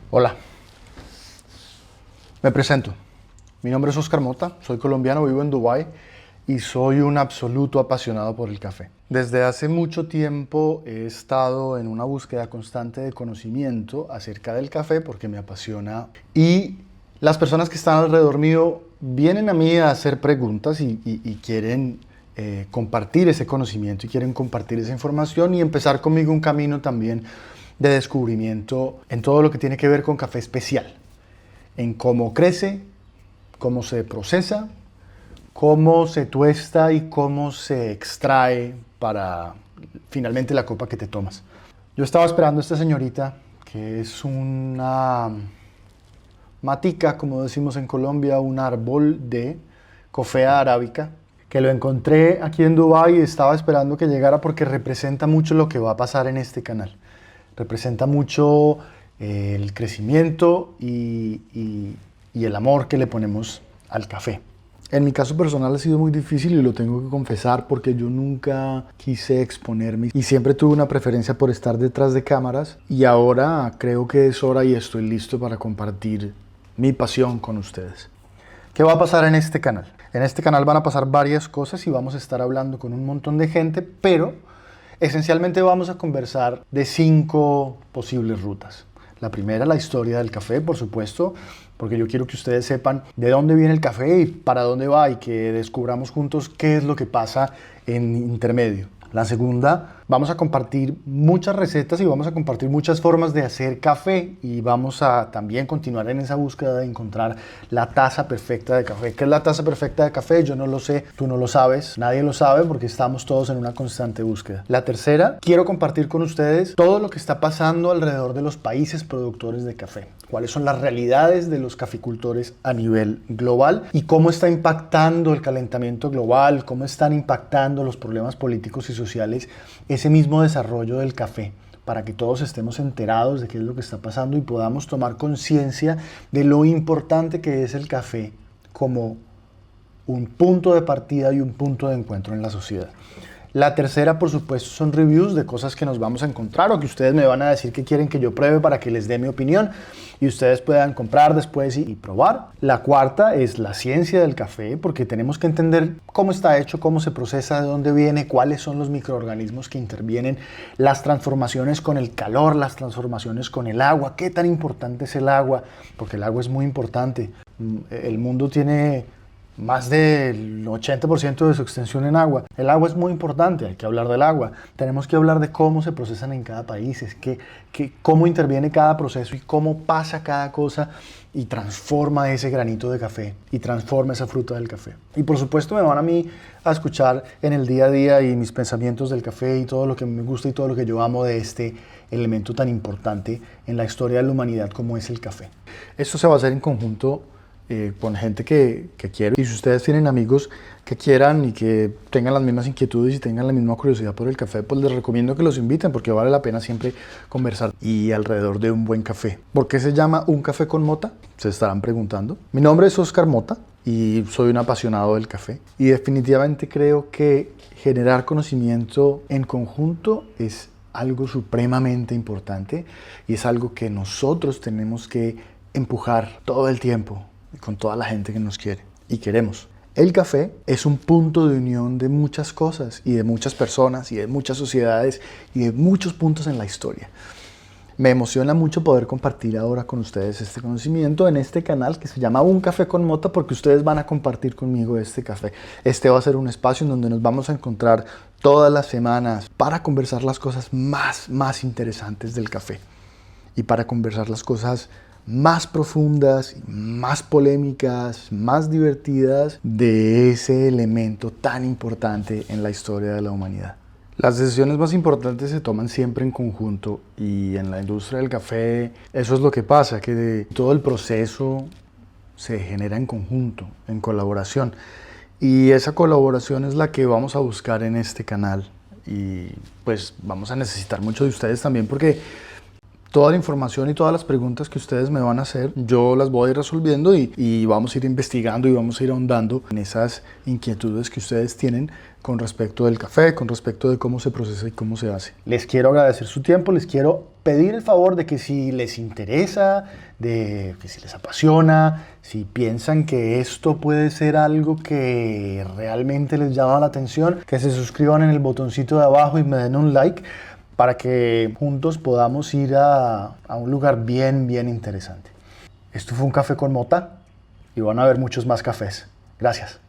Hola, me presento. Mi nombre es Oscar Mota, soy colombiano, vivo en Dubái y soy un absoluto apasionado por el café. Desde hace mucho tiempo he estado en una búsqueda constante de conocimiento acerca del café porque me apasiona y las personas que están alrededor mío vienen a mí a hacer preguntas y quieren compartir ese conocimiento y quieren compartir esa información y empezar conmigo un camino también de descubrimiento en todo lo que tiene que ver con café especial, en cómo crece, cómo se procesa, cómo se tuesta y cómo se extrae para finalmente la copa que te tomas. Yo estaba esperando a esta señorita, que es una matica, como decimos en Colombia, un árbol de cofea arábica, que lo encontré aquí en Dubái y estaba esperando que llegara porque representa mucho lo que va a pasar en este canal. Representa mucho el crecimiento y el amor que le ponemos al café. En mi caso personal ha sido muy difícil y lo tengo que confesar porque yo nunca quise exponerme y siempre tuve una preferencia por estar detrás de cámaras y ahora creo que es hora y estoy listo para compartir mi pasión con ustedes. ¿Qué va a pasar en este canal? En este canal van a pasar varias cosas y vamos a estar hablando con un montón de gente, pero esencialmente vamos a conversar de 5 posibles rutas. La primera, la historia del café, por supuesto, porque yo quiero que ustedes sepan de dónde viene el café y para dónde va y que descubramos juntos qué es lo que pasa en intermedio. La segunda, vamos a compartir muchas recetas y vamos a compartir muchas formas de hacer café y vamos a también continuar en esa búsqueda de encontrar la taza perfecta de café. ¿Qué es la taza perfecta de café? Yo no lo sé, tú no lo sabes, nadie lo sabe porque estamos todos en una constante búsqueda. La tercera, quiero compartir con ustedes todo lo que está pasando alrededor de los países productores de café. Cuáles son las realidades de los caficultores a nivel global y cómo está impactando el calentamiento global, cómo están impactando los problemas políticos y sociales ese mismo desarrollo del café, para que todos estemos enterados de qué es lo que está pasando y podamos tomar conciencia de lo importante que es el café como un punto de partida y un punto de encuentro en la sociedad. La tercera, por supuesto, son reviews de cosas que nos vamos a encontrar o que ustedes me van a decir que quieren que yo pruebe para que les dé mi opinión y ustedes puedan comprar después y probar. La cuarta es la ciencia del café, porque tenemos que entender cómo está hecho, cómo se procesa, de dónde viene, cuáles son los microorganismos que intervienen, las transformaciones con el calor, las transformaciones con el agua, qué tan importante es el agua, porque el agua es muy importante. El mundo tiene más del 80% de su extensión en agua. El agua es muy importante, hay que hablar del agua. Tenemos que hablar de cómo se procesan en cada país, cómo interviene cada proceso y cómo pasa cada cosa y transforma ese granito de café y transforma esa fruta del café. Y por supuesto me van a mí a escuchar en el día a día y mis pensamientos del café y todo lo que me gusta y todo lo que yo amo de este elemento tan importante en la historia de la humanidad como es el café. Esto se va a hacer en conjunto con gente que quiero. Y si ustedes tienen amigos que quieran y que tengan las mismas inquietudes y tengan la misma curiosidad por el café, pues les recomiendo que los inviten porque vale la pena siempre conversar y alrededor de un buen café. ¿Por qué se llama Un Café con Mota? Se estarán preguntando. Mi nombre es Oscar Mota y soy un apasionado del café y definitivamente creo que generar conocimiento en conjunto es algo supremamente importante y es algo que nosotros tenemos que empujar todo el tiempo con toda la gente que nos quiere y queremos. El café es un punto de unión de muchas cosas y de muchas personas y de muchas sociedades y de muchos puntos en la historia. Me emociona mucho poder compartir ahora con ustedes este conocimiento en este canal que se llama Un Café con Mota porque ustedes van a compartir conmigo este café. Este va a ser un espacio en donde nos vamos a encontrar todas las semanas para conversar las cosas más interesantes del café y para conversar las cosas más profundas, más polémicas, más divertidas de ese elemento tan importante en la historia de la humanidad. Las decisiones más importantes se toman siempre en conjunto y en la industria del café eso es lo que pasa, que todo el proceso se genera en conjunto, en colaboración. Y esa colaboración es la que vamos a buscar en este canal y pues vamos a necesitar mucho de ustedes también porque Toda la información y todas las preguntas que ustedes me van a hacer, yo las voy a ir resolviendo y vamos a ir investigando y vamos a ir ahondando en esas inquietudes que ustedes tienen con respecto del café, con respecto de cómo se procesa y cómo se hace. Les quiero agradecer su tiempo, les quiero pedir el favor de que si les interesa, de que si les apasiona, si piensan que esto puede ser algo que realmente les llama la atención, que se suscriban en el botoncito de abajo y me den un like, para que juntos podamos ir a un lugar bien interesante. Esto fue un café con Mota y van a haber muchos más cafés. Gracias.